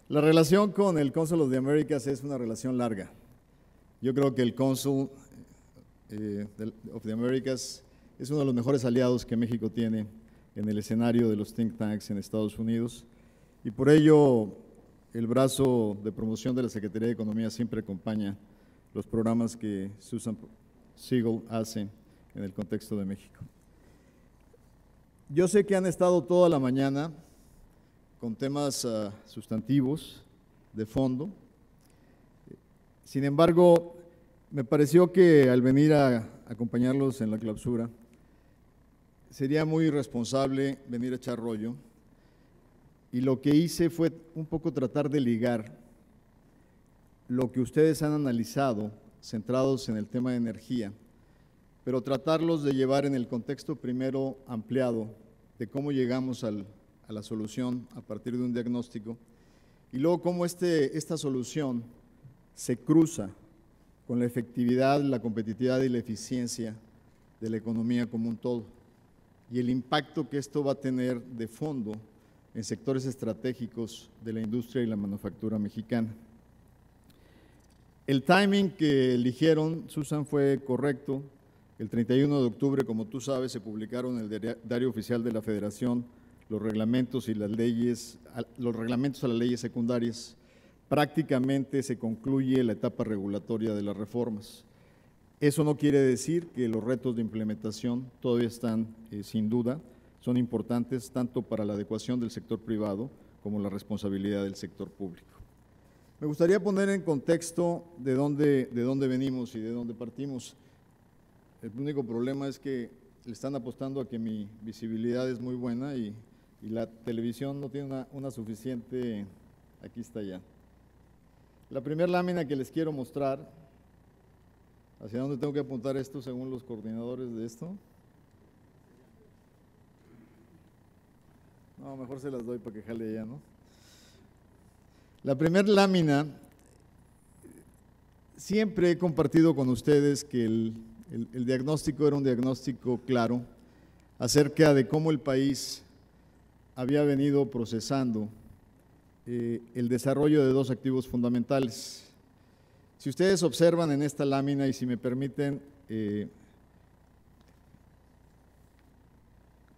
La relación con el Council of the Americas es una relación larga. Yo creo que el Council of the Americas es uno de los mejores aliados que México tiene en el escenario de los think tanks en Estados Unidos, y por ello el brazo de promoción de la Secretaría de Economía siempre acompaña los programas que Susan Siegel hace en el contexto de México. Yo sé que han estado toda la mañana con temas sustantivos, de fondo. Sin embargo, me pareció que al venir a acompañarlos en la clausura, sería muy irresponsable venir a echar rollo, y lo que hice fue un poco tratar de ligar lo que ustedes han analizado, centrados en el tema de energía, pero tratarlos de llevar en el contexto primero ampliado de cómo llegamos a la solución a partir de un diagnóstico, y luego cómo esta solución se cruza con la efectividad, la competitividad y la eficiencia de la economía como un todo, y el impacto que esto va a tener de fondo en sectores estratégicos de la industria y la manufactura mexicana. El timing que eligieron, Susan, fue correcto. El 31 de octubre, como tú sabes, se publicaron en el Diario Oficial de la Federación los reglamentos y las leyes, los reglamentos a las leyes secundarias. Prácticamente se concluye la etapa regulatoria de las reformas. Eso no quiere decir que los retos de implementación todavía están, sin duda, son importantes tanto para la adecuación del sector privado como la responsabilidad del sector público. Me gustaría poner en contexto de dónde venimos y de dónde partimos. El único problema es que le están apostando a que mi visibilidad es muy buena y la televisión no tiene una suficiente. Aquí está ya. La primera lámina que les quiero mostrar, ¿hacia dónde tengo que apuntar esto según los coordinadores de esto? No, mejor se las doy para que jale ya, ¿no? La primera lámina, siempre he compartido con ustedes que el diagnóstico era un diagnóstico claro acerca de cómo el país había venido procesando el desarrollo de dos activos fundamentales. Si ustedes observan en esta lámina, y si me permiten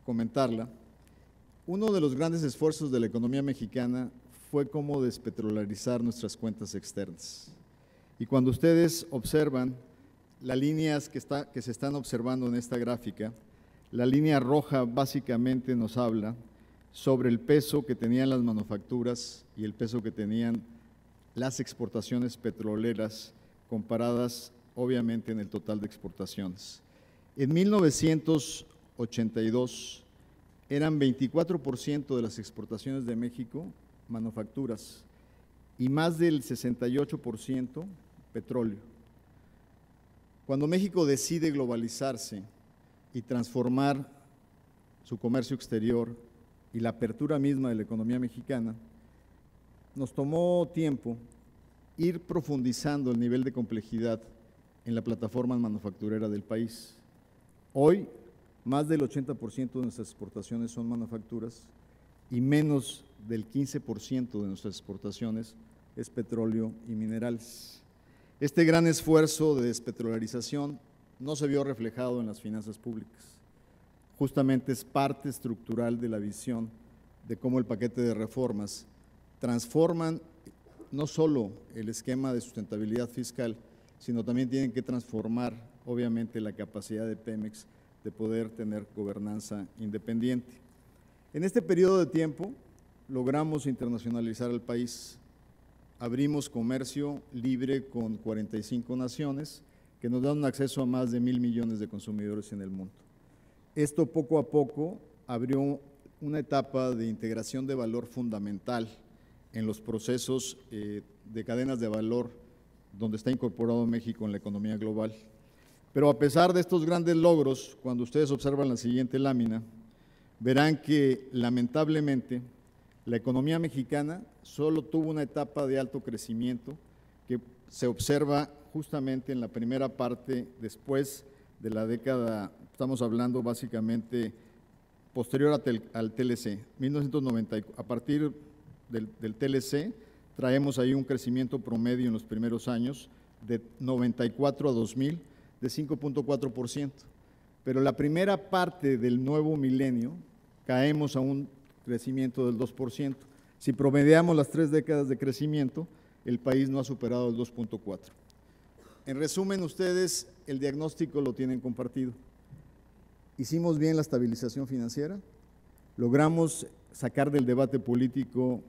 comentarla, uno de los grandes esfuerzos de la economía mexicana fue cómo despetrolarizar nuestras cuentas externas. Y cuando ustedes observan las líneas que se están observando en esta gráfica, la línea roja básicamente nos habla sobre el peso que tenían las manufacturas y el peso que tenían las exportaciones petroleras comparadas obviamente en el total de exportaciones. En 1982 eran 24% de las exportaciones de México manufacturas y más del 68% petróleo. Cuando México decide globalizarse y transformar su comercio exterior y la apertura misma de la economía mexicana, nos tomó tiempo ir profundizando el nivel de complejidad en la plataforma manufacturera del país. Hoy, más del 80% de nuestras exportaciones son manufacturas y menos del 15% de nuestras exportaciones es petróleo y minerales. Este gran esfuerzo de despetrolarización no se vio reflejado en las finanzas públicas. Justamente es parte estructural de la visión de cómo el paquete de reformas transforman no solo el esquema de sustentabilidad fiscal, sino también tienen que transformar, obviamente, la capacidad de Pemex de poder tener gobernanza independiente. En este periodo de tiempo logramos internacionalizar el país, abrimos comercio libre con 45 naciones que nos dan un acceso a más de 1,000 millones de consumidores en el mundo. Esto poco a poco abrió una etapa de integración de valor fundamental en los procesos de cadenas de valor donde está incorporado México en la economía global. Pero a pesar de estos grandes logros, cuando ustedes observan la siguiente lámina, verán que lamentablemente la economía mexicana solo tuvo una etapa de alto crecimiento que se observa justamente en la primera parte después de la década, estamos hablando básicamente posterior al TLC, 1990, a partir del TLC traemos ahí un crecimiento promedio en los primeros años de 94 a 2000 de 5.4%. Pero la primera parte del nuevo milenio caemos a un crecimiento del 2%. Si promediamos las 3 décadas de crecimiento, el país no ha superado el 2.4%. En resumen, ustedes el diagnóstico lo tienen compartido. Hicimos bien la estabilización financiera, logramos sacar del debate político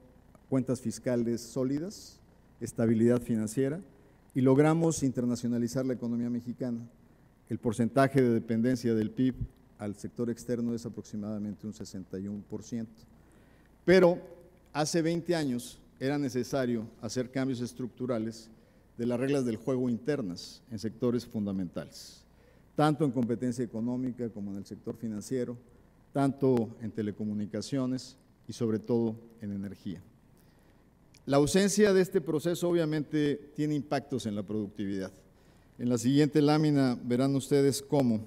cuentas fiscales sólidas, estabilidad financiera, y logramos internacionalizar la economía mexicana. El porcentaje de dependencia del PIB al sector externo es aproximadamente un 61%. Pero hace 20 años era necesario hacer cambios estructurales de las reglas del juego internas en sectores fundamentales, tanto en competencia económica como en el sector financiero, tanto en telecomunicaciones y sobre todo en energía. La ausencia de este proceso obviamente tiene impactos en la productividad. En la siguiente lámina verán ustedes cómo,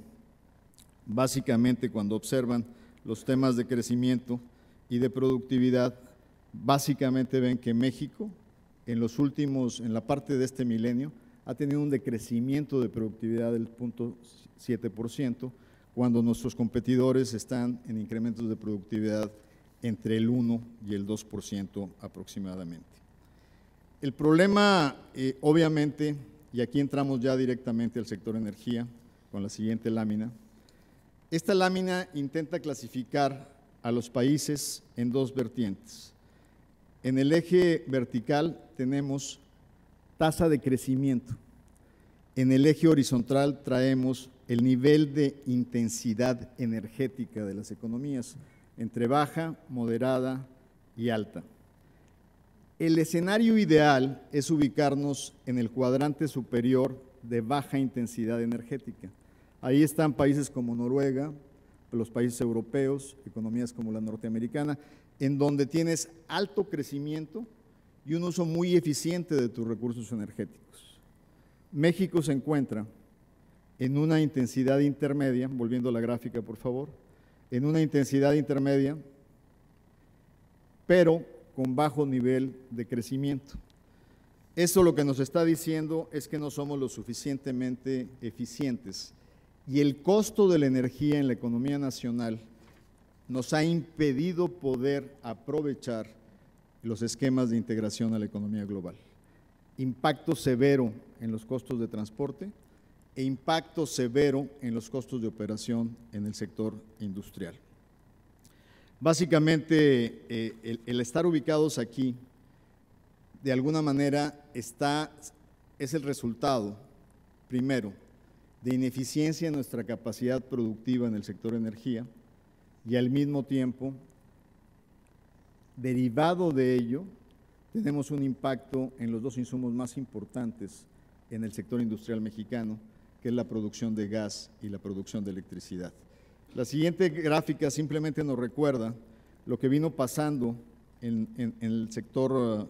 básicamente cuando observan los temas de crecimiento y de productividad, básicamente ven que México, en la parte de este milenio, ha tenido un decrecimiento de productividad del 0.7%, cuando nuestros competidores están en incrementos de productividad entre el 1 y el 2% aproximadamente. El problema, obviamente, y aquí entramos ya directamente al sector energía, con la siguiente lámina. Esta lámina intenta clasificar a los países en dos vertientes. En el eje vertical tenemos tasa de crecimiento. En el eje horizontal traemos el nivel de intensidad energética de las economías, entre baja, moderada y alta. El escenario ideal es ubicarnos en el cuadrante superior de baja intensidad energética. Ahí están países como Noruega, los países europeos, economías como la norteamericana, en donde tienes alto crecimiento y un uso muy eficiente de tus recursos energéticos. México se encuentra en una intensidad intermedia, volviendo a la gráfica por favor, en una intensidad intermedia, pero con bajo nivel de crecimiento. Eso lo que nos está diciendo es que no somos lo suficientemente eficientes y el costo de la energía en la economía nacional nos ha impedido poder aprovechar los esquemas de integración a la economía global. Impacto severo en los costos de transporte e impacto severo en los costos de operación en el sector industrial. Básicamente, el estar ubicados aquí, de alguna manera, es el resultado, primero, de ineficiencia en nuestra capacidad productiva en el sector energía y al mismo tiempo, derivado de ello, tenemos un impacto en los dos insumos más importantes en el sector industrial mexicano, que es la producción de gas y la producción de electricidad. La siguiente gráfica simplemente nos recuerda lo que vino pasando en el sector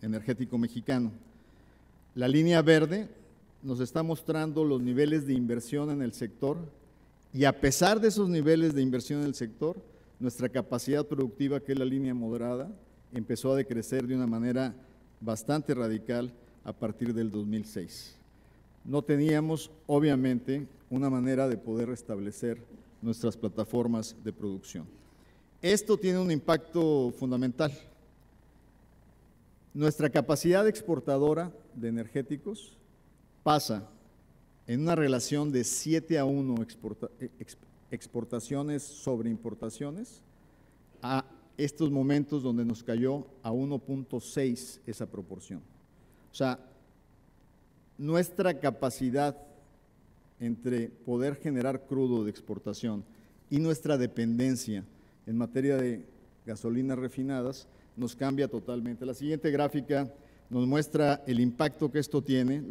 energético mexicano. La línea verde nos está mostrando los niveles de inversión en el sector y a pesar de esos niveles de inversión en el sector, nuestra capacidad productiva, que es la línea moderada, empezó a decrecer de una manera bastante radical a partir del 2006. No teníamos, obviamente, una manera de poder restablecer nuestras plataformas de producción. Esto tiene un impacto fundamental. Nuestra capacidad exportadora de energéticos pasa en una relación de 7:1 exportaciones sobre importaciones a estos momentos donde nos cayó a 1.6 esa proporción. O sea, nuestra capacidad entre poder generar crudo de exportación y nuestra dependencia en materia de gasolinas refinadas nos cambia totalmente. La siguiente gráfica nos muestra el impacto que esto tiene,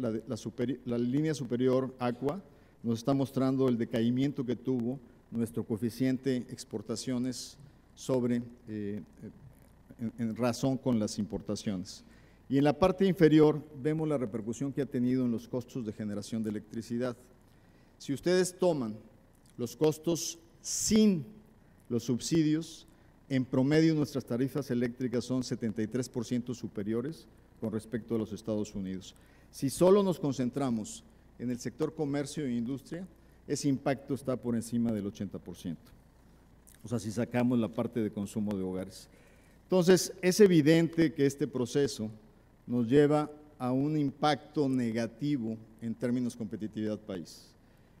la línea superior Aqua nos está mostrando el decaimiento que tuvo nuestro coeficiente exportaciones sobre, en razón con las importaciones. Y en la parte inferior vemos la repercusión que ha tenido en los costos de generación de electricidad. Si ustedes toman los costos sin los subsidios, En promedio, nuestras tarifas eléctricas son 73% superiores con respecto a los Estados Unidos. Si solo nos concentramos en el sector comercio e industria, ese impacto está por encima del 80%. O sea, si sacamos la parte de consumo de hogares. Entonces, es evidente que este proceso nos lleva a un impacto negativo en términos de competitividad país.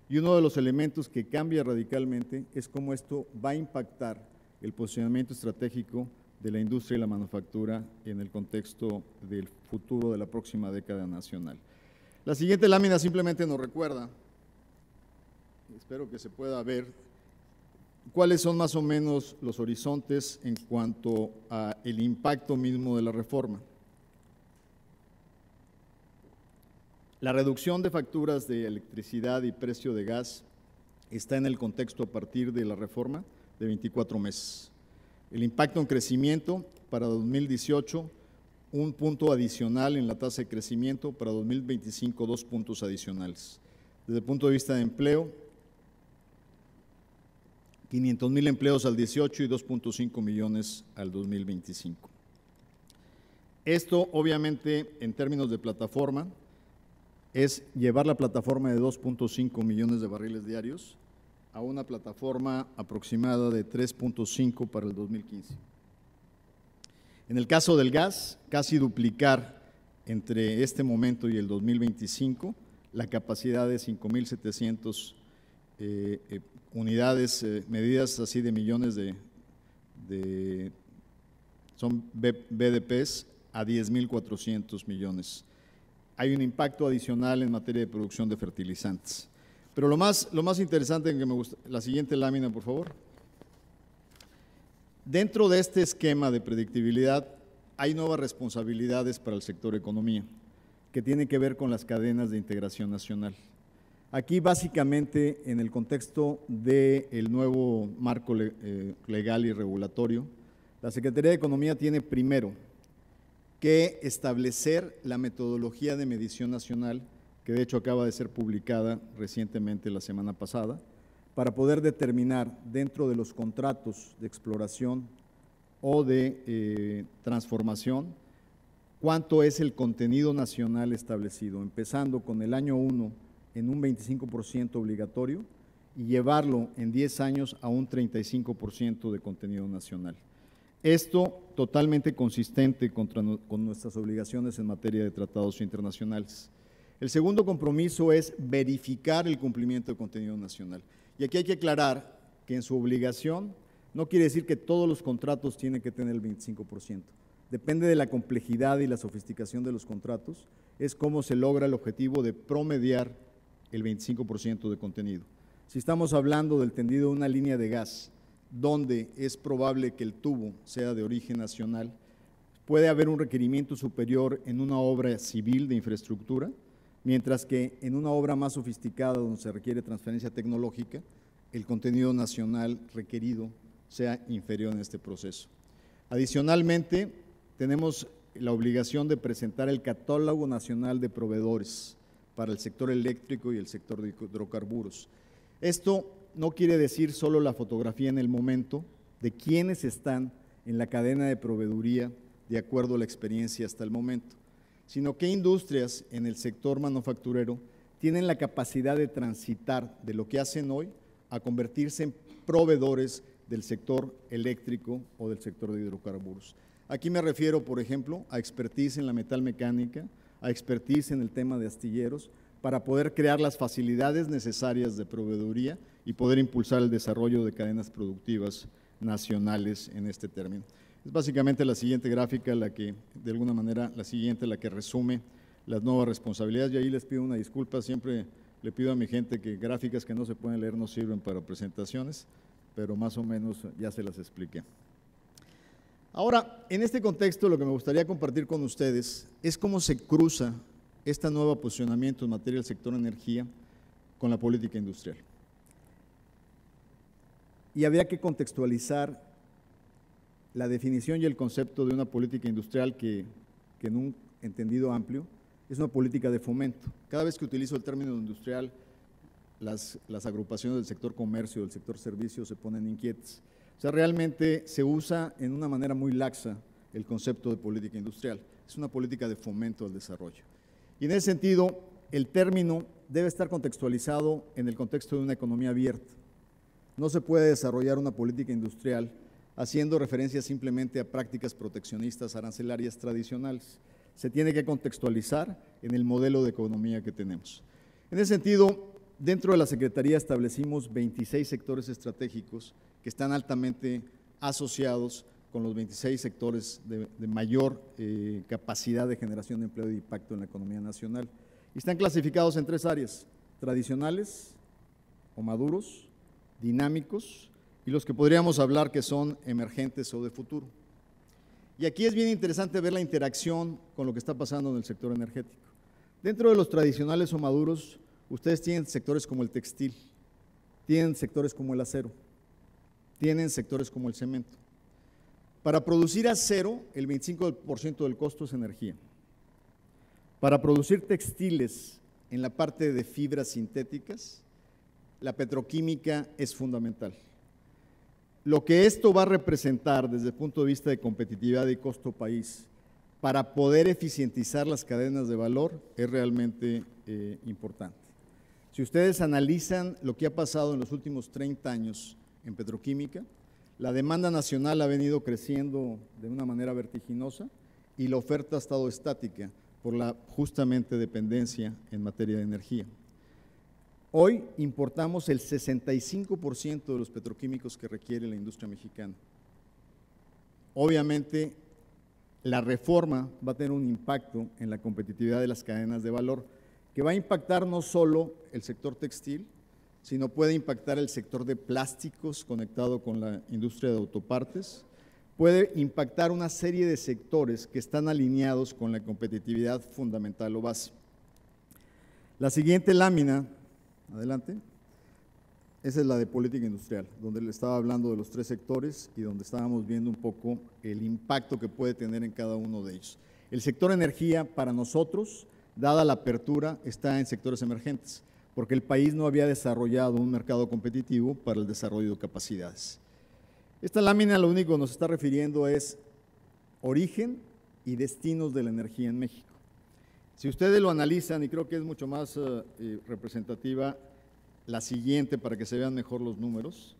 Y uno de los elementos que cambia radicalmente es cómo esto va a impactar el posicionamiento estratégico de la industria y la manufactura en el contexto del futuro de la próxima década nacional. La siguiente lámina simplemente nos recuerda, espero que se pueda ver, cuáles son más o menos los horizontes en cuanto al impacto mismo de la reforma. La reducción de facturas de electricidad y precio de gas está en el contexto a partir de la reforma de 24 meses. El impacto en crecimiento para 2018, un punto adicional en la tasa de crecimiento, para 2025 2 puntos adicionales. Desde el punto de vista de empleo, 500,000 empleos al 18 y 2.5 millones al 2025. Esto, obviamente, en términos de plataforma, es llevar la plataforma de 2.5 millones de barriles diarios a una plataforma aproximada de 3.5 para el 2015. En el caso del gas, casi duplicar entre este momento y el 2025 la capacidad de 5.700 unidades, medidas así de millones son BDPs a 10.400 millones. Hay un impacto adicional en materia de producción de fertilizantes. Pero lo más interesante que me gusta, la siguiente lámina, por favor. Dentro de este esquema de predictibilidad hay nuevas responsabilidades para el sector economía, que tienen que ver con las cadenas de integración nacional. Aquí básicamente en el contexto del nuevo marco legal y regulatorio, la Secretaría de Economía tiene primero que establecer la metodología de medición nacional, que de hecho acaba de ser publicada recientemente la semana pasada, para poder determinar dentro de los contratos de exploración o de transformación cuánto es el contenido nacional establecido, empezando con el año 1 en un 25% obligatorio y llevarlo en 10 años a un 35% de contenido nacional. Esto totalmente consistente con nuestras obligaciones en materia de tratados internacionales. El segundo compromiso es verificar el cumplimiento de contenido nacional. Y aquí hay que aclarar que en su obligación no quiere decir que todos los contratos tienen que tener el 25%. Depende de la complejidad y la sofisticación de los contratos, es cómo se logra el objetivo de promediar el 25% de contenido. Si estamos hablando del tendido de una línea de gas, donde es probable que el tubo sea de origen nacional, puede haber un requerimiento superior en una obra civil de infraestructura, mientras que en una obra más sofisticada donde se requiere transferencia tecnológica, el contenido nacional requerido sea inferior en este proceso. Adicionalmente, tenemos la obligación de presentar el catálogo nacional de proveedores para el sector eléctrico y el sector de hidrocarburos. Esto no quiere decir solo la fotografía en el momento de quiénes están en la cadena de proveeduría de acuerdo a la experiencia hasta el momento, sino qué industrias en el sector manufacturero tienen la capacidad de transitar de lo que hacen hoy a convertirse en proveedores del sector eléctrico o del sector de hidrocarburos. Aquí me refiero, por ejemplo, a expertise en la metalmecánica, a expertise en el tema de astilleros, para poder crear las facilidades necesarias de proveeduría y poder impulsar el desarrollo de cadenas productivas nacionales en este término. Es básicamente la siguiente gráfica, la que, de alguna manera, la que resume las nuevas responsabilidades, y ahí les pido una disculpa, siempre le pido a mi gente que gráficas que no se pueden leer no sirven para presentaciones, pero más o menos ya se las expliqué. Ahora, en este contexto, lo que me gustaría compartir con ustedes es cómo se cruza este nuevo posicionamiento en materia del sector energía con la política industrial. Y habría que contextualizar la definición y el concepto de una política industrial que en un entendido amplio es una política de fomento. Cada vez que utilizo el término industrial, las agrupaciones del sector comercio, del sector servicios se ponen inquietas, O sea, realmente se usa en una manera muy laxa el concepto de política industrial. Es una política de fomento al desarrollo. Y en ese sentido, el término debe estar contextualizado en el contexto de una economía abierta. No se puede desarrollar una política industrial haciendo referencia simplemente a prácticas proteccionistas arancelarias tradicionales. Se tiene que contextualizar en el modelo de economía que tenemos. En ese sentido, dentro de la Secretaría establecimos 26 sectores estratégicos que están altamente asociados con los 26 sectores de mayor capacidad de generación de empleo y impacto en la economía nacional. Y están clasificados en 3 áreas: tradicionales o maduros, dinámicos y los que podríamos hablar que son emergentes o de futuro. Y aquí es bien interesante ver la interacción con lo que está pasando en el sector energético. Dentro de los tradicionales o maduros, ustedes tienen sectores como el textil, tienen sectores como el acero, tienen sectores como el cemento. Para producir acero, el 25% del costo es energía. Para producir textiles en la parte de fibras sintéticas, la petroquímica es fundamental. Lo que esto va a representar desde el punto de vista de competitividad y costo país para poder eficientizar las cadenas de valor es realmente importante. Si ustedes analizan lo que ha pasado en los últimos 30 años en petroquímica, la demanda nacional ha venido creciendo de una manera vertiginosa y la oferta ha estado estática por la justamente dependencia en materia de energía. Hoy importamos el 65% de los petroquímicos que requiere la industria mexicana. Obviamente, la reforma va a tener un impacto en la competitividad de las cadenas de valor, que va a impactar no solo el sector textil, sino puede impactar el sector de plásticos conectado con la industria de autopartes, puede impactar una serie de sectores que están alineados con la competitividad fundamental o base. La siguiente lámina, adelante, esa es la de política industrial, donde le estaba hablando de los 3 sectores y donde estábamos viendo un poco el impacto que puede tener en cada uno de ellos. El sector energía para nosotros, dada la apertura, está en sectores emergentes, porque el país no había desarrollado un mercado competitivo para el desarrollo de capacidades. Esta lámina lo único que nos está refiriendo es origen y destinos de la energía en México. Si ustedes lo analizan, y creo que es mucho más representativa la siguiente para que se vean mejor los números,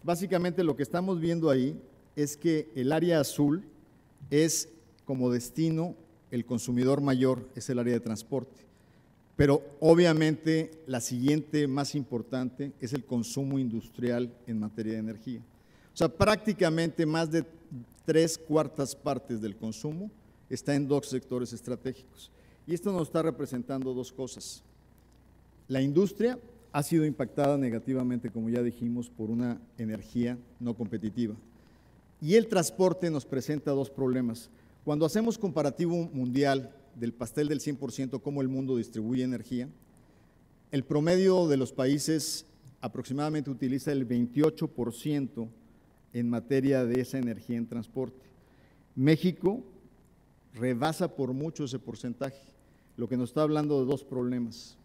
básicamente lo que estamos viendo ahí es que el área azul es como destino el consumidor mayor, es el área de transporte. Pero obviamente la siguiente más importante es el consumo industrial en materia de energía. O sea, prácticamente más de 3/4 partes del consumo está en 2 sectores estratégicos. Y esto nos está representando 2 cosas. La industria ha sido impactada negativamente, como ya dijimos, por una energía no competitiva. Y el transporte nos presenta 2 problemas. Cuando hacemos comparativo mundial del pastel del 100%, cómo el mundo distribuye energía, el promedio de los países aproximadamente utiliza el 28% en materia de esa energía en transporte. México rebasa por mucho ese porcentaje, lo que nos está hablando de 2 problemas.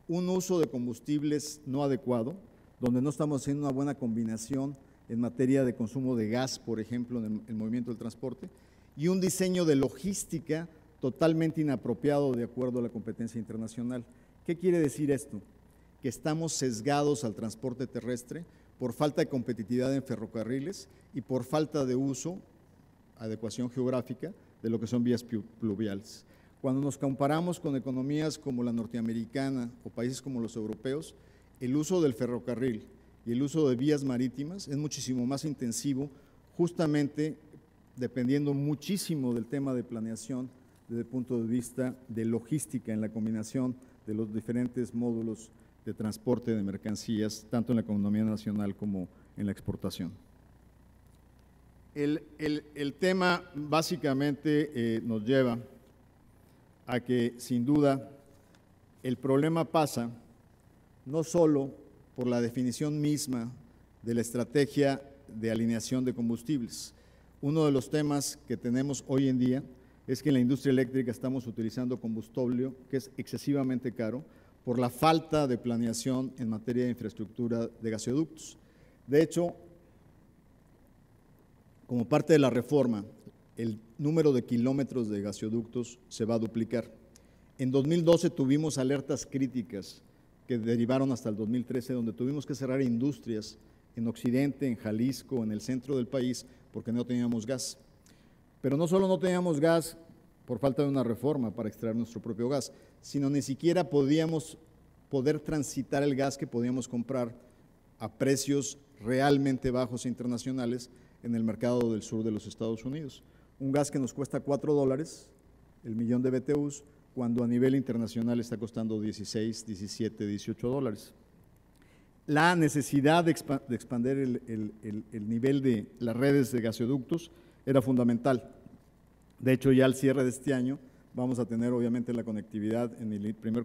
Un uso de combustibles no adecuado, donde no estamos haciendo una buena combinación en materia de consumo de gas, por ejemplo, en el movimiento del transporte, y un diseño de logística totalmente inapropiado de acuerdo a la competencia internacional. ¿Qué quiere decir esto? Que estamos sesgados al transporte terrestre por falta de competitividad en ferrocarriles y por falta de uso, adecuación geográfica, de lo que son vías pluviales. Cuando nos comparamos con economías como la norteamericana o países como los europeos, el uso del ferrocarril y el uso de vías marítimas es muchísimo más intensivo, justamente dependiendo muchísimo del tema de planeación desde el punto de vista de logística en la combinación de los diferentes módulos de transporte de mercancías, tanto en la economía nacional como en la exportación. El tema básicamente nos lleva a que, sin duda, el problema pasa no solo por la definición misma de la estrategia de alineación de combustibles. Uno de los temas que tenemos hoy en día es que en la industria eléctrica estamos utilizando combustible que es excesivamente caro por la falta de planeación en materia de infraestructura de gasoductos. De hecho, como parte de la reforma, el número de kilómetros de gasoductos se va a duplicar. En 2012 tuvimos alertas críticas que derivaron hasta el 2013, donde tuvimos que cerrar industrias en Occidente, en Jalisco, en el centro del país, porque no teníamos gas. Pero no solo no teníamos gas por falta de una reforma para extraer nuestro propio gas, sino ni siquiera podíamos poder transitar el gas que podíamos comprar a precios realmente bajos e internacionales en el mercado del sur de los Estados Unidos. Un gas que nos cuesta $4 el millón de BTUs, cuando a nivel internacional está costando 16, 17, 18 dólares. La necesidad de expandir el nivel de las redes de gasoductos era fundamental. De hecho, ya al cierre de este año vamos a tener obviamente la conectividad en el primer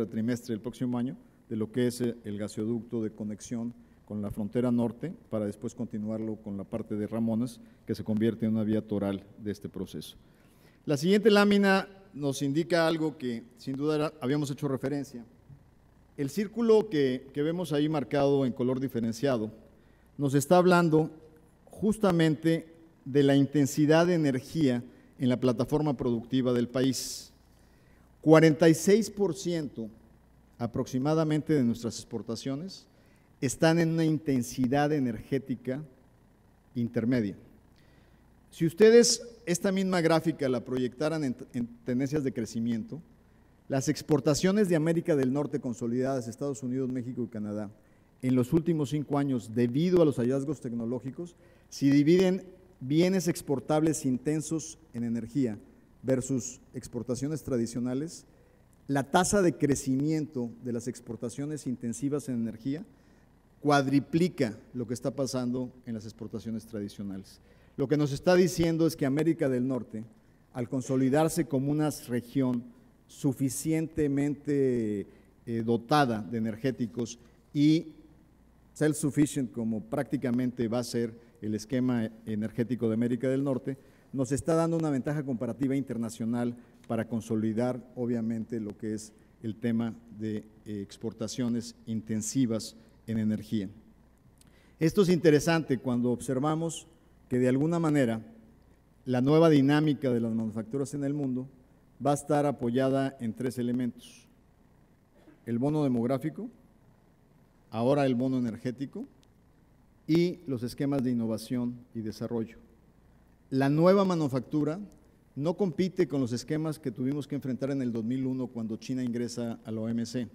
trimestre del próximo año de lo que es el gasoducto de conexión con la frontera norte, para después continuarlo con la parte de Ramones, que se convierte en una vía toral de este proceso. La siguiente lámina nos indica algo que sin duda habíamos hecho referencia. El círculo que vemos ahí marcado en color diferenciado nos está hablando justamente de la intensidad de energía en la plataforma productiva del país. 46% aproximadamente de nuestras exportaciones están en una intensidad energética intermedia. Si ustedes esta misma gráfica la proyectaran en tendencias de crecimiento, las exportaciones de América del Norte consolidadas, Estados Unidos, México y Canadá, en los últimos 5 años, debido a los hallazgos tecnológicos, si dividen bienes exportables intensos en energía versus exportaciones tradicionales, la tasa de crecimiento de las exportaciones intensivas en energía cuadriplica lo que está pasando en las exportaciones tradicionales. Lo que nos está diciendo es que América del Norte, al consolidarse como una región suficientemente dotada de energéticos y self-sufficient, como prácticamente va a ser el esquema energético de América del Norte, nos está dando una ventaja comparativa internacional para consolidar, obviamente, lo que es el tema de exportaciones intensivas en energía. Esto es interesante cuando observamos que de alguna manera la nueva dinámica de las manufacturas en el mundo va a estar apoyada en 3 elementos: el bono demográfico, ahora el bono energético y los esquemas de innovación y desarrollo. La nueva manufactura no compite con los esquemas que tuvimos que enfrentar en el 2001 cuando China ingresa a la OMC.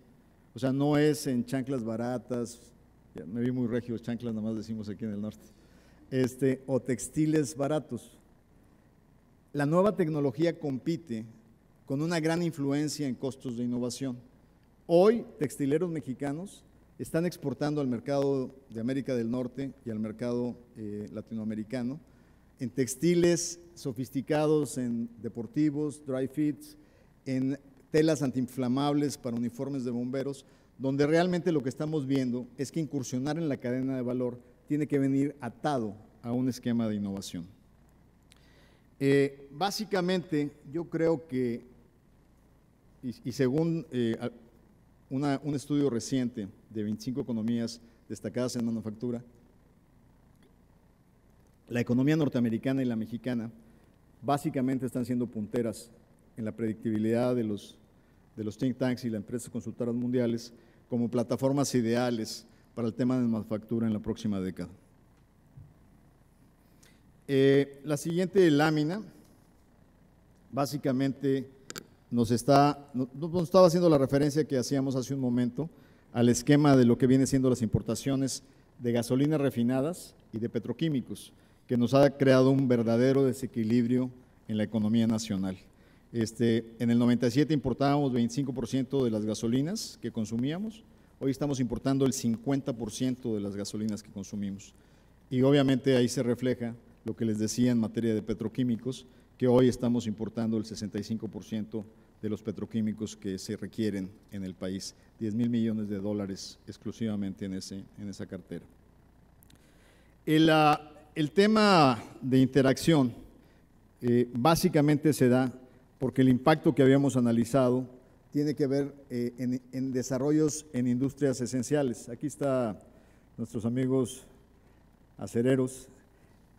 O sea, no es en chanclas baratas, ya me vi muy regio, chanclas nada más decimos aquí en el norte, o textiles baratos. La nueva tecnología compite con una gran influencia en costos de innovación. Hoy, textileros mexicanos están exportando al mercado de América del Norte y al mercado latinoamericano en textiles sofisticados, en deportivos, dry fits, en telas antiinflamables para uniformes de bomberos, donde realmente lo que estamos viendo es que incursionar en la cadena de valor tiene que venir atado a un esquema de innovación. Básicamente, yo creo que, y según un estudio reciente de 25 economías destacadas en manufactura, la economía norteamericana y la mexicana básicamente están siendo punteras en la predictibilidad de los think tanks y las empresas consultoras mundiales como plataformas ideales para el tema de manufactura en la próxima década. La siguiente lámina básicamente nos estaba haciendo la referencia que hacíamos hace un momento al esquema de lo que viene siendo las importaciones de gasolinas refinadas y de petroquímicos, que nos ha creado un verdadero desequilibrio en la economía nacional. En el 97 importábamos 25% de las gasolinas que consumíamos, hoy estamos importando el 50% de las gasolinas que consumimos. Y obviamente ahí se refleja lo que les decía en materia de petroquímicos, que hoy estamos importando el 65% de los petroquímicos que se requieren en el país, 10,000 millones de dólares exclusivamente en esa cartera. El tema de interacción básicamente se da porque el impacto que habíamos analizado tiene que ver en desarrollos en industrias esenciales. Aquí están nuestros amigos acereros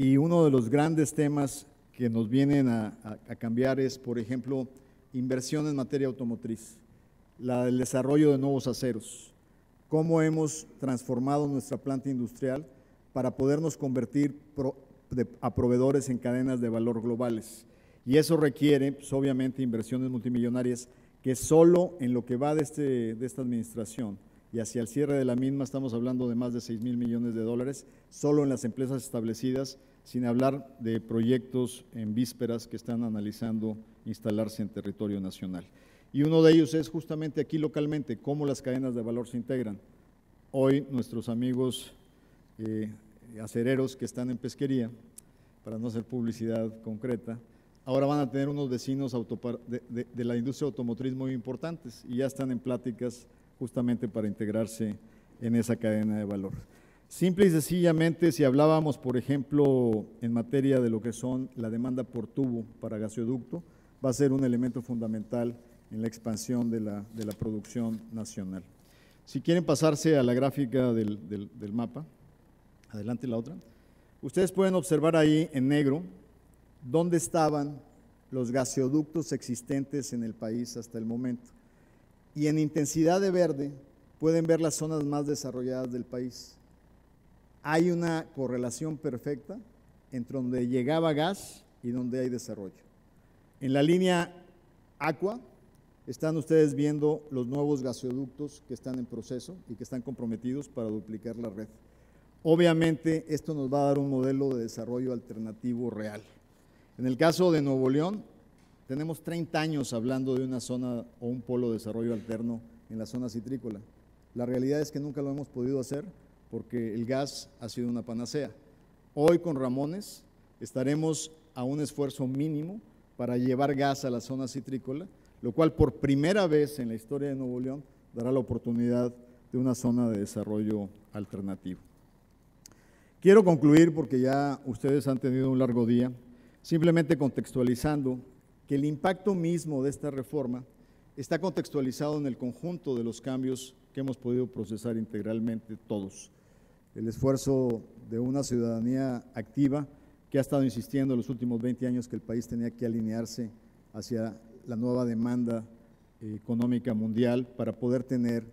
Y uno de los grandes temas que nos vienen a cambiar es, por ejemplo, inversión en materia automotriz, el desarrollo de nuevos aceros, cómo hemos transformado nuestra planta industrial para podernos convertir a proveedores en cadenas de valor globales. Y eso requiere, pues, obviamente, inversiones multimillonarias que solo en lo que va de esta administración y hacia el cierre de la misma estamos hablando de más de 6,000 millones de dólares, solo en las empresas establecidas, sin hablar de proyectos en vísperas que están analizando instalarse en territorio nacional. Y uno de ellos es justamente aquí localmente, cómo las cadenas de valor se integran. Hoy nuestros amigos acereros que están en pesquería, para no hacer publicidad concreta, ahora van a tener unos vecinos de la industria automotriz muy importantes y ya están en pláticas justamente para integrarse en esa cadena de valor. Simple y sencillamente, si hablábamos, por ejemplo, en materia de lo que son la demanda por tubo para gasoducto, va a ser un elemento fundamental en la expansión de la producción nacional. Si quieren pasarse a la gráfica del mapa, adelante la otra, ustedes pueden observar ahí en negro dónde estaban los gasoductos existentes en el país hasta el momento. Y en intensidad de verde pueden ver las zonas más desarrolladas del país. Hay una correlación perfecta entre donde llegaba gas y donde hay desarrollo. En la línea aqua están ustedes viendo los nuevos gasoductos que están en proceso y que están comprometidos para duplicar la red. Obviamente esto nos va a dar un modelo de desarrollo alternativo real. En el caso de Nuevo León, tenemos 30 años hablando de una zona o un polo de desarrollo alterno en la zona citrícola. La realidad es que nunca lo hemos podido hacer porque el gas ha sido una panacea. Hoy con Ramones estaremos a un esfuerzo mínimo para llevar gas a la zona citrícola, lo cual por primera vez en la historia de Nuevo León dará la oportunidad de una zona de desarrollo alternativo. Quiero concluir porque ya ustedes han tenido un largo día, simplemente contextualizando que el impacto mismo de esta reforma está contextualizado en el conjunto de los cambios que hemos podido procesar integralmente todos. El esfuerzo de una ciudadanía activa que ha estado insistiendo en los últimos 20 años que el país tenía que alinearse hacia la nueva demanda económica mundial para poder tener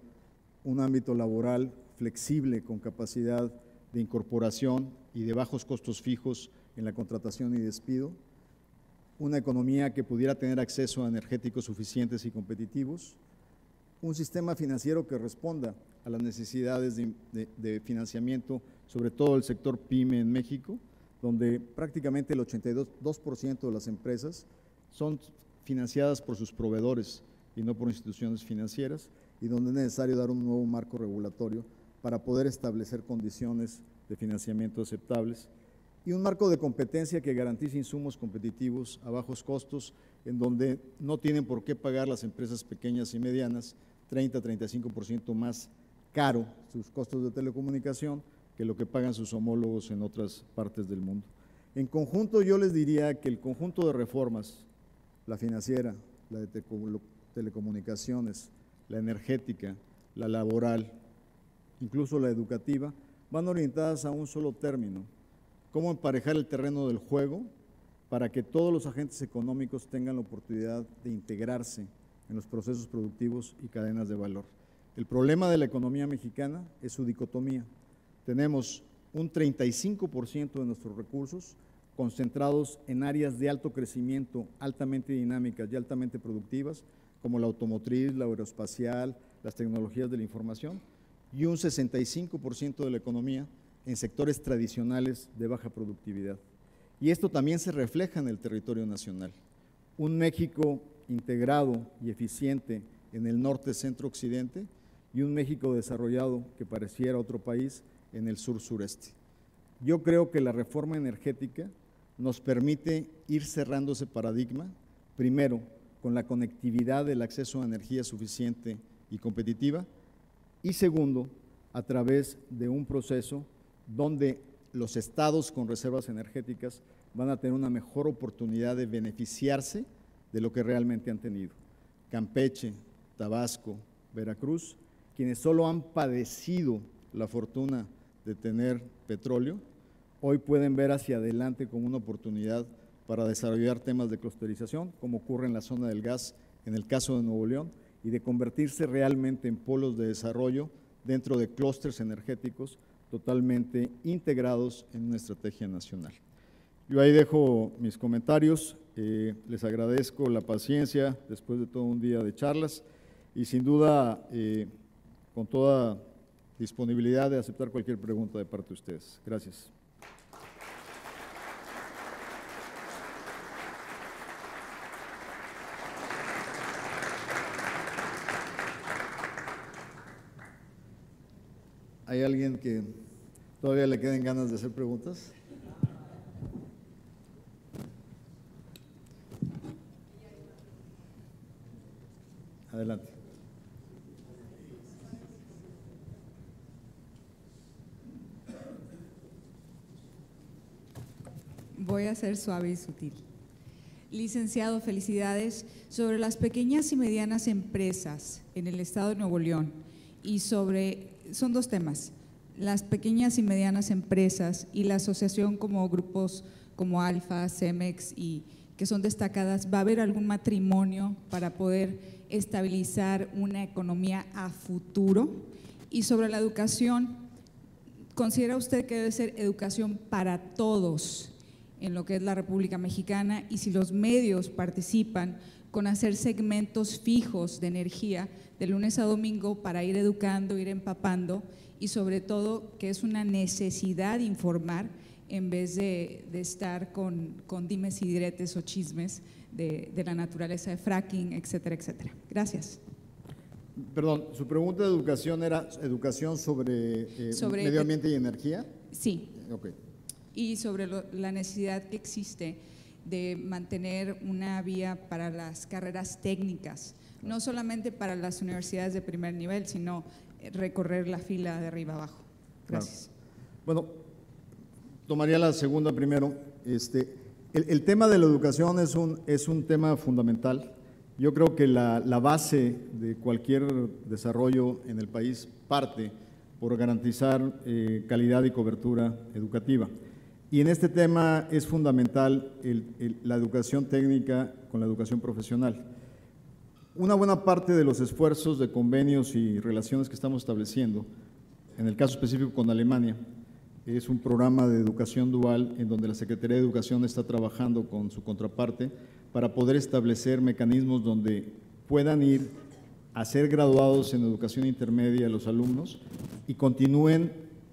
un ámbito laboral flexible con capacidad de incorporación y de bajos costos fijos en la contratación y despido, una economía que pudiera tener acceso a energéticos suficientes y competitivos, un sistema financiero que responda a las necesidades de financiamiento, sobre todo el sector PYME en México, donde prácticamente el 82% de las empresas son financiadas por sus proveedores y no por instituciones financieras, y donde es necesario dar un nuevo marco regulatorio para poder establecer condiciones de financiamiento aceptables y un marco de competencia que garantice insumos competitivos a bajos costos, en donde no tienen por qué pagar las empresas pequeñas y medianas 30-35% más caro sus costos de telecomunicación que lo que pagan sus homólogos en otras partes del mundo. En conjunto, yo les diría que el conjunto de reformas, la financiera, la de telecomunicaciones, la energética, la laboral, incluso la educativa, van orientadas a un solo término: cómo emparejar el terreno del juego para que todos los agentes económicos tengan la oportunidad de integrarse en los procesos productivos y cadenas de valor. El problema de la economía mexicana es su dicotomía. Tenemos un 35% de nuestros recursos concentrados en áreas de alto crecimiento, altamente dinámicas y altamente productivas, como la automotriz, la aeroespacial, las tecnologías de la información, y un 65% de la economía en sectores tradicionales de baja productividad. Y esto también se refleja en el territorio nacional. Un México integrado y eficiente en el norte, centro, occidente, y un México desarrollado que pareciera otro país en el sur-sureste. Yo creo que la reforma energética nos permite ir cerrando ese paradigma, primero con la conectividad del acceso a energía suficiente y competitiva, y segundo, a través de un proceso donde los estados con reservas energéticas van a tener una mejor oportunidad de beneficiarse de lo que realmente han tenido. Campeche, Tabasco, Veracruz, quienes solo han padecido la fortuna de tener petróleo, hoy pueden ver hacia adelante como una oportunidad para desarrollar temas de clusterización, como ocurre en la zona del gas, en el caso de Nuevo León, y de convertirse realmente en polos de desarrollo dentro de clústeres energéticos totalmente integrados en una estrategia nacional. Yo ahí dejo mis comentarios, les agradezco la paciencia después de todo un día de charlas y sin duda con toda disponibilidad de aceptar cualquier pregunta de parte de ustedes. Gracias. ¿Hay alguien que todavía le queden ganas de hacer preguntas? Adelante. Voy a ser suave y sutil. Licenciado, felicidades. Sobre las pequeñas y medianas empresas en el estado de Nuevo León y son dos temas, las pequeñas y medianas empresas y la asociación como grupos como Alfa, Cemex y que son destacadas, ¿va a haber algún matrimonio para poder estabilizar una economía a futuro? Y sobre la educación, ¿considera usted que debe ser educación para todos en lo que es la República Mexicana? Y si los medios participan con hacer segmentos fijos de energía de lunes a domingo para ir educando, ir empapando y sobre todo que es una necesidad informar en vez de estar con dimes y diretes o chismes de la naturaleza de fracking, etcétera, etcétera. Gracias. Perdón, ¿su pregunta de educación era educación sobre medio ambiente y energía? Sí. Okay. Y sobre la necesidad que existe de mantener una vía para las carreras técnicas, no solamente para las universidades de primer nivel, sino recorrer la fila de arriba abajo. Gracias. Claro. Bueno, tomaría la segunda primero. El tema de la educación es un tema fundamental. Yo creo que la base de cualquier desarrollo en el país parte por garantizar calidad y cobertura educativa. Y en este tema es fundamental la educación técnica con la educación profesional. Una buena parte de los esfuerzos de convenios y relaciones que estamos estableciendo, en el caso específico con Alemania, es un programa de educación dual en donde la Secretaría de Educación está trabajando con su contraparte para poder establecer mecanismos donde puedan ir a ser graduados en educación intermedia los alumnos y continúen,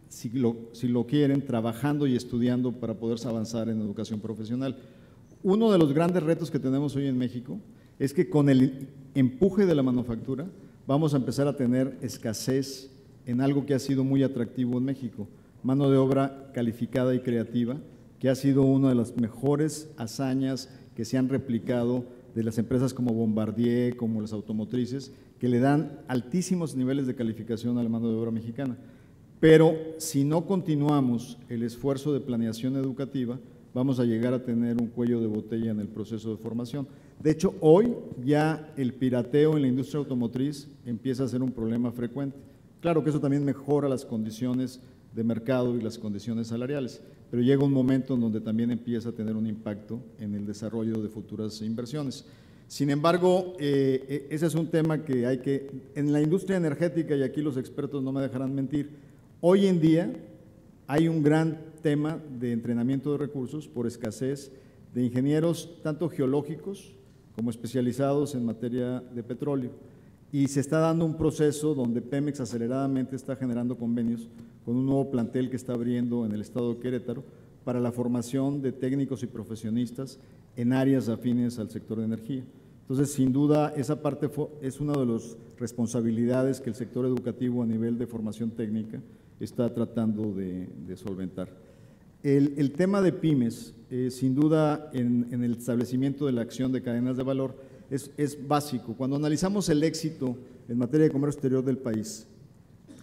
si lo quieren, trabajando y estudiando para poder avanzar en educación profesional. Uno de los grandes retos que tenemos hoy en México es que con el empuje de la manufactura vamos a empezar a tener escasez en algo que ha sido muy atractivo en México, mano de obra calificada y creativa, que ha sido una de las mejores hazañas que se han replicado de las empresas como Bombardier, como las automotrices, que le dan altísimos niveles de calificación a la mano de obra mexicana. Pero si no continuamos el esfuerzo de planeación educativa, vamos a llegar a tener un cuello de botella en el proceso de formación. De hecho, hoy ya el pirateo en la industria automotriz empieza a ser un problema frecuente. Claro que eso también mejora las condiciones de mercado y las condiciones salariales, pero llega un momento en donde también empieza a tener un impacto en el desarrollo de futuras inversiones. Sin embargo, ese es un tema que hay que, en la industria energética, y aquí los expertos no me dejarán mentir, hoy en día hay un gran tema de entrenamiento de recursos por escasez de ingenieros tanto geológicos como especializados en materia de petróleo. Y se está dando un proceso donde Pemex aceleradamente está generando convenios con un nuevo plantel que está abriendo en el estado de Querétaro para la formación de técnicos y profesionistas en áreas afines al sector de energía. Entonces, sin duda, esa parte es una de las responsabilidades que el sector educativo a nivel de formación técnica está tratando de solventar. El tema de pymes, sin duda, en el establecimiento de la acción de cadenas de valor, es básico. Cuando analizamos el éxito en materia de comercio exterior del país,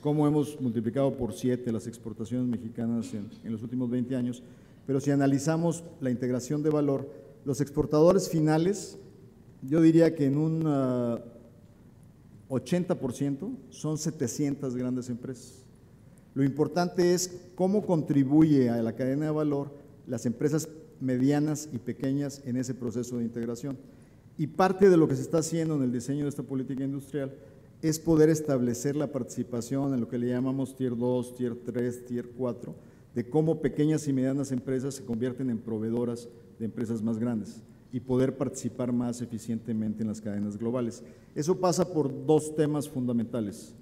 cómo hemos multiplicado por 7 las exportaciones mexicanas en los últimos 20 años, pero si analizamos la integración de valor, los exportadores finales, yo diría que en un 80% son 700 grandes empresas. Lo importante es cómo contribuye a la cadena de valor las empresas medianas y pequeñas en ese proceso de integración. Y parte de lo que se está haciendo en el diseño de esta política industrial es poder establecer la participación en lo que le llamamos Tier 2, Tier 3, Tier 4, de cómo pequeñas y medianas empresas se convierten en proveedoras de empresas más grandes y poder participar más eficientemente en las cadenas globales. Eso pasa por dos temas fundamentales: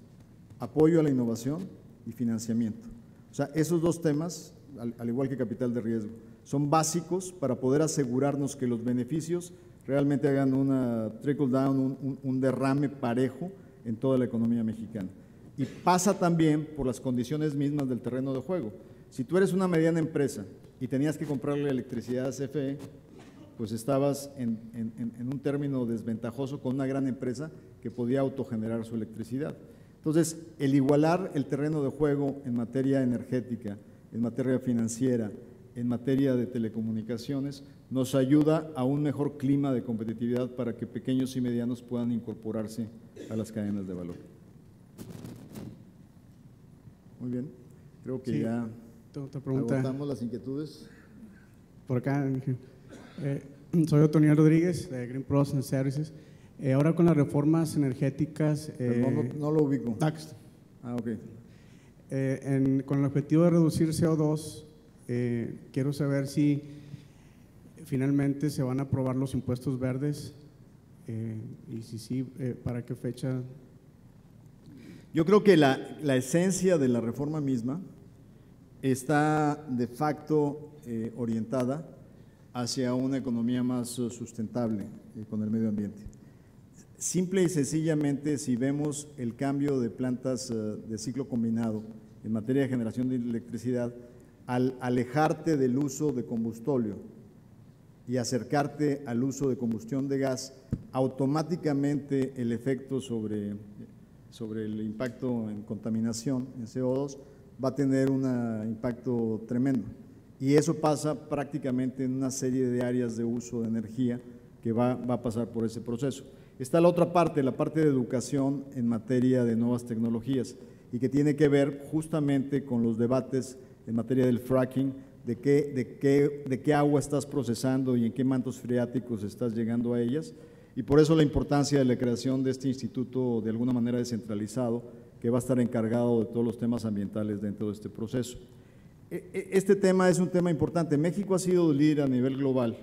apoyo a la innovación y financiamiento. O sea, esos dos temas, al igual que capital de riesgo, son básicos para poder asegurarnos que los beneficios realmente hagan una trickle down, un derrame parejo en toda la economía mexicana. Y pasa también por las condiciones mismas del terreno de juego. Si tú eres una mediana empresa y tenías que comprarle electricidad a CFE, pues estabas en un término desventajoso con una gran empresa que podía autogenerar su electricidad. Entonces, el igualar el terreno de juego en materia energética, en materia financiera, en materia de telecomunicaciones, nos ayuda a un mejor clima de competitividad para que pequeños y medianos puedan incorporarse a las cadenas de valor. Muy bien, creo que ya agotamos las inquietudes. Por acá, soy Otoniel Rodríguez de Green Pros and Services. Ahora con las reformas energéticas… no lo ubico. Ok. Con el objetivo de reducir CO2, quiero saber si finalmente se van a aprobar los impuestos verdes y si sí, ¿para qué fecha? Yo creo que la esencia de la reforma misma está de facto orientada hacia una economía más sustentable con el medio ambiente. Simple y sencillamente, si vemos el cambio de plantas de ciclo combinado en materia de generación de electricidad, al alejarte del uso de combustóleo y acercarte al uso de combustión de gas, automáticamente el efecto sobre el impacto en contaminación, en CO2, va a tener un impacto tremendo. Y eso pasa prácticamente en una serie de áreas de uso de energía que va a pasar por ese proceso. Está la otra parte, la parte de educación en materia de nuevas tecnologías y que tiene que ver justamente con los debates en materia del fracking, de qué agua estás procesando y en qué mantos freáticos estás llegando a ellas. Y por eso la importancia de la creación de este instituto de alguna manera descentralizado que va a estar encargado de todos los temas ambientales dentro de este proceso. Este tema es un tema importante. México ha sido líder a nivel global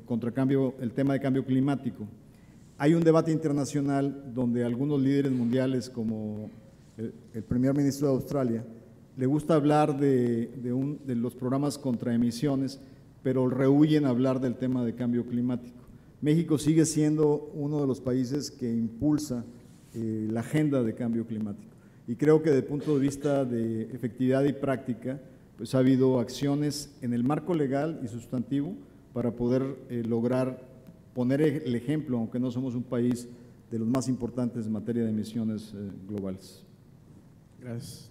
contra el tema de cambio climático. Hay un debate internacional donde algunos líderes mundiales, como el primer ministro de Australia, le gusta hablar de los programas contra emisiones, pero rehúyen hablar del tema de cambio climático. México sigue siendo uno de los países que impulsa la agenda de cambio climático. Y creo que desde el punto de vista de efectividad y práctica, pues ha habido acciones en el marco legal y sustantivo para poder lograr poner el ejemplo, aunque no somos un país de los más importantes en materia de emisiones globales. Gracias.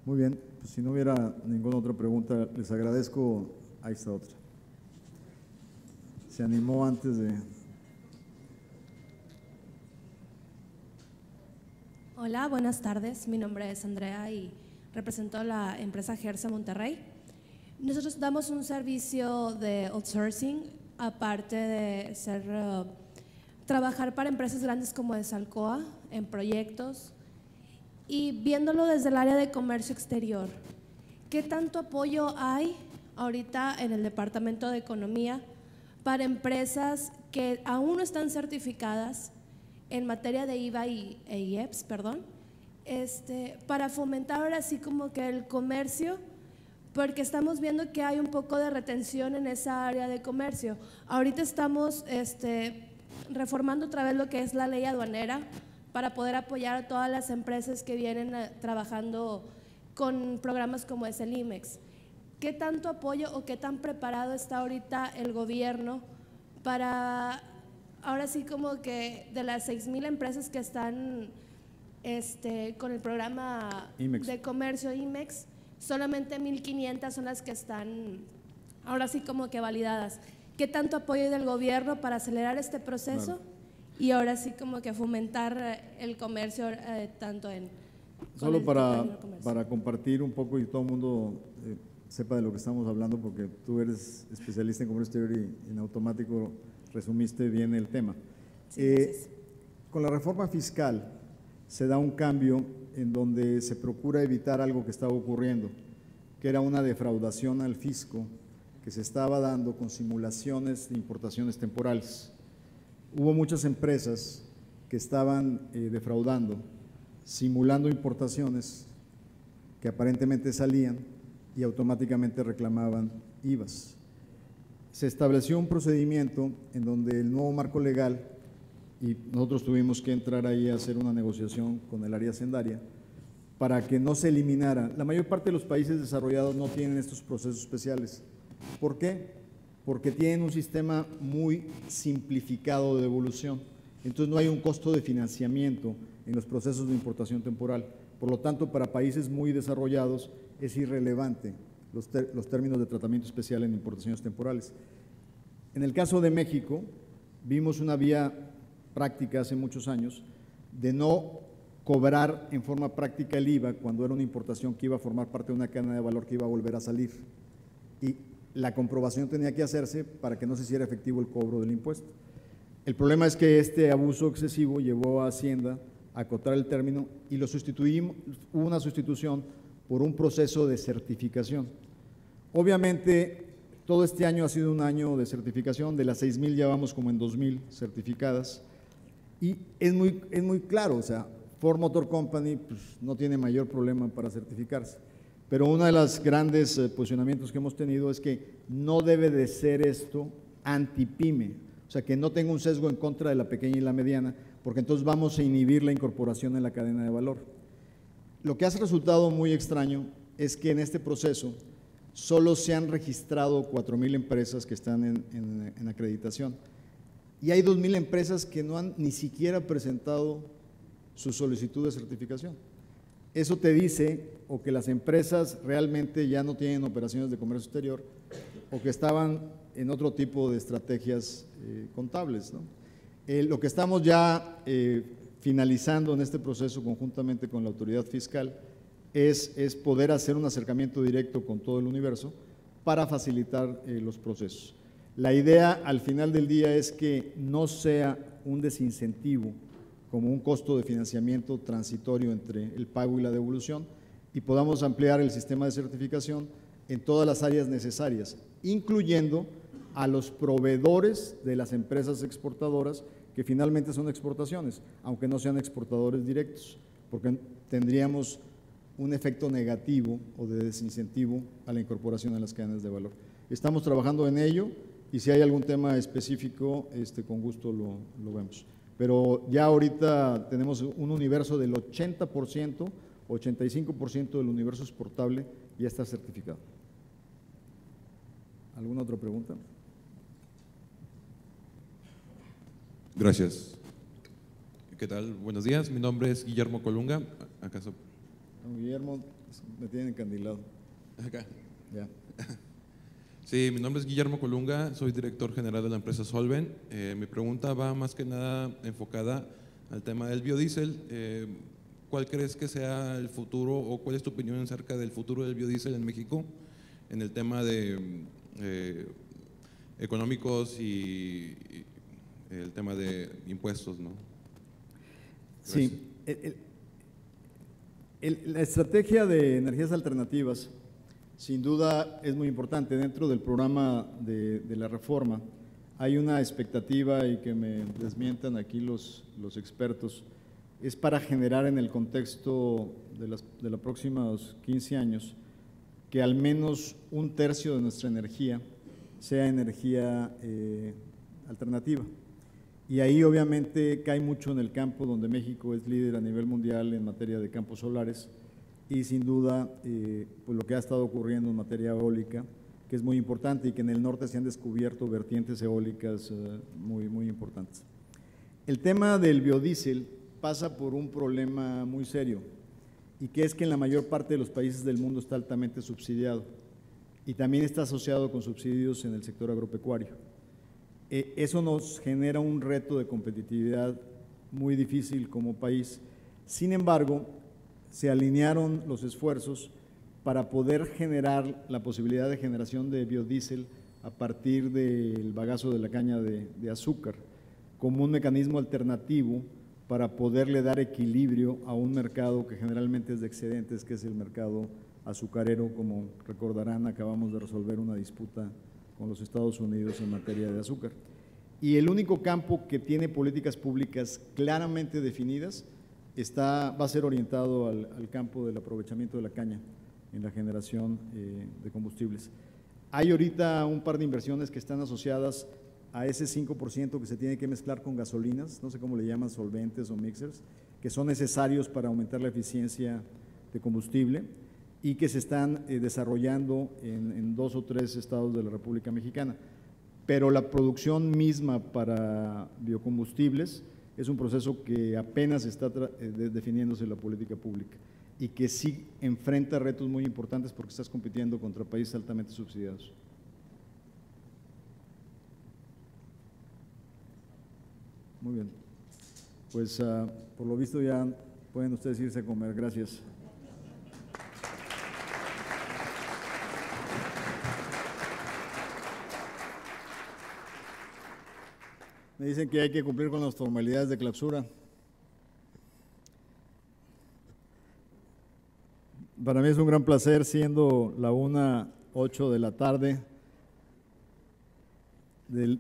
Muy bien, pues si no hubiera ninguna otra pregunta, les agradezco. Ahí está otra. Se animó antes de… Hola, buenas tardes. Mi nombre es Andrea y represento la empresa Gersa Monterrey. Nosotros damos un servicio de outsourcing, aparte de trabajar para empresas grandes como Desalcoa en proyectos y viéndolo desde el área de comercio exterior. ¿Qué tanto apoyo hay ahorita en el Departamento de Economía para empresas que aún no están certificadas en materia de IVA e IEPS, para fomentar ahora sí como que el comercio, porque estamos viendo que hay un poco de retención en esa área de comercio? Ahorita estamos reformando otra vez lo que es la ley aduanera para poder apoyar a todas las empresas que vienen trabajando con programas como es el IMEX. ¿Qué tanto apoyo o qué tan preparado está ahorita el gobierno para, ahora sí como que de las 6,000 empresas que están con el programa IMEX, de comercio IMEX, solamente 1,500 son las que están ahora sí como que validadas? ¿Qué tanto apoyo hay del gobierno para acelerar este proceso? Claro. y ahora sí como que fomentar el comercio tanto en… Solo para compartir un poco y todo el mundo sepa de lo que estamos hablando, porque tú eres especialista en comercio exterior y en automático resumiste bien el tema. Sí, con la reforma fiscal se da un cambio en donde se procura evitar algo que estaba ocurriendo, que era una defraudación al fisco que se estaba dando con simulaciones de importaciones temporales. Hubo muchas empresas que estaban defraudando, simulando importaciones que aparentemente salían y automáticamente reclamaban IVAs. Se estableció un procedimiento en donde el nuevo marco legal, y nosotros tuvimos que entrar ahí a hacer una negociación con el área hacendaria, para que no se eliminara. La mayor parte de los países desarrollados no tienen estos procesos especiales. ¿Por qué? Porque tienen un sistema muy simplificado de devolución. Entonces no hay un costo de financiamiento en los procesos de importación temporal. Por lo tanto, para países muy desarrollados es irrelevante los términos de tratamiento especial en importaciones temporales. En el caso de México, vimos una vía práctica hace muchos años de no cobrar en forma práctica el IVA cuando era una importación que iba a formar parte de una cadena de valor que iba a volver a salir. Y la comprobación tenía que hacerse para que no se hiciera efectivo el cobro del impuesto. El problema es que este abuso excesivo llevó a Hacienda a acotar el término y lo sustituimos, hubo una sustitución por un proceso de certificación. Obviamente, todo este año ha sido un año de certificación, de las 6,000 ya vamos como en 2,000 certificadas, y es muy claro, o sea, Ford Motor Company pues, no tiene mayor problema para certificarse, pero uno de los grandes posicionamientos que hemos tenido es que no debe de ser esto anti-pyme, o sea, que no tenga un sesgo en contra de la pequeña y la mediana, porque entonces vamos a inhibir la incorporación en la cadena de valor. Lo que ha resultado muy extraño es que en este proceso solo se han registrado 4,000 empresas que están en acreditación y hay 2,000 empresas que no han ni siquiera presentado su solicitud de certificación. Eso te dice o que las empresas realmente ya no tienen operaciones de comercio exterior o que estaban en otro tipo de estrategias contables, ¿no? Lo que estamos ya finalizando en este proceso conjuntamente con la autoridad fiscal es poder hacer un acercamiento directo con todo el universo para facilitar los procesos. La idea al final del día es que no sea un desincentivo como un costo de financiamiento transitorio entre el pago y la devolución y podamos ampliar el sistema de certificación en todas las áreas necesarias, incluyendo a los proveedores de las empresas exportadoras que finalmente son exportaciones, aunque no sean exportadores directos, porque tendríamos un efecto negativo o de desincentivo a la incorporación en las cadenas de valor. Estamos trabajando en ello y si hay algún tema específico, con gusto lo vemos. Pero ya ahorita tenemos un universo del 80%, 85% del universo exportable ya está certificado. ¿Alguna otra pregunta? Gracias. ¿Qué tal? Buenos días. Mi nombre es Guillermo Colunga. ¿Acaso? No, Guillermo, me tienen encandilado. Acá. Ya. Sí, mi nombre es Guillermo Colunga, soy director general de la empresa Solven. Mi pregunta va más que nada enfocada al tema del biodiesel. ¿Cuál crees que sea el futuro o cuál es tu opinión acerca del futuro del biodiesel en México en el tema de económicos y el tema de impuestos, ¿no? Sí, la estrategia de energías alternativas sin duda es muy importante. Dentro del programa de la reforma hay una expectativa, y que me desmientan aquí los expertos, es para generar en el contexto de los próximos 15 años que al menos 1/3 de nuestra energía sea energía alternativa. Y ahí obviamente cae mucho en el campo donde México es líder a nivel mundial en materia de campos solares y sin duda pues lo que ha estado ocurriendo en materia eólica, que es muy importante y que en el norte se han descubierto vertientes eólicas muy importantes. El tema del biodiesel pasa por un problema muy serio y que es que en la mayor parte de los países del mundo está altamente subsidiado y también está asociado con subsidios en el sector agropecuario. Eso nos genera un reto de competitividad muy difícil como país. Sin embargo, se alinearon los esfuerzos para poder generar la posibilidad de generación de biodiesel a partir del bagazo de la caña de azúcar, como un mecanismo alternativo para poderle dar equilibrio a un mercado que generalmente es de excedentes, que es el mercado azucarero. Como recordarán, acabamos de resolver una disputa con los Estados Unidos en materia de azúcar. Y el único campo que tiene políticas públicas claramente definidas va a ser orientado al campo del aprovechamiento de la caña en la generación de combustibles. Hay ahorita un par de inversiones que están asociadas a ese 5% que se tiene que mezclar con gasolinas, no sé cómo le llaman, solventes o mixers, que son necesarios para aumentar la eficiencia de combustible y que se están desarrollando en 2 o 3 estados de la República Mexicana. Pero la producción misma para biocombustibles es un proceso que apenas está definiéndose en la política pública y que sí enfrenta retos muy importantes porque estás compitiendo contra países altamente subsidiados. Muy bien, pues por lo visto ya pueden ustedes irse a comer. Gracias. Me dicen que hay que cumplir con las formalidades de clausura. Para mí es un gran placer, siendo la 1:08 de la tarde del…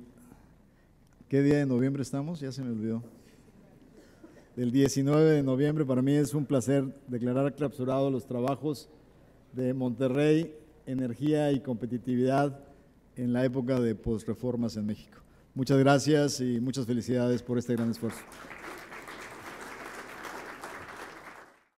¿Qué día de noviembre estamos? Ya se me olvidó. Del 19 de noviembre, para mí es un placer declarar clausurados los trabajos de Monterrey, energía y competitividad en la época de posreformas en México. Muchas gracias y muchas felicidades por este gran esfuerzo.